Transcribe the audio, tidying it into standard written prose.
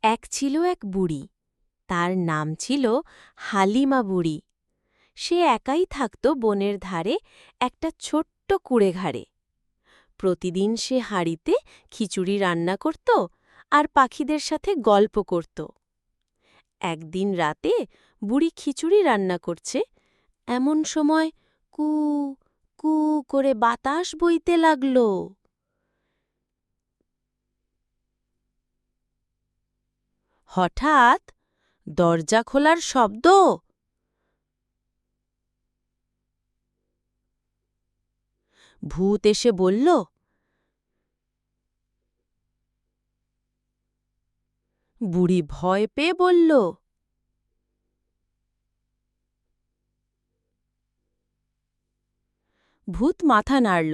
এক ছিল এক বুড়ি, তার নাম ছিল হালিমা বুড়ি। সে একাই থাকত বনের ধারে একটা ছোট্ট কুঁড়েঘাড়ে। প্রতিদিন সে হাঁড়িতে খিচুড়ি রান্না করত আর পাখিদের সাথে গল্প করত। একদিন রাতে বুড়ি খিচুড়ি রান্না করছে, এমন সময় কু কু করে বাতাস বইতে লাগল। হঠাৎ দরজা খোলার শব্দ। ভূত এসে বলল, বুড়ি ভয় পেয়ে বলল, ভূত মাথা নাড়ল।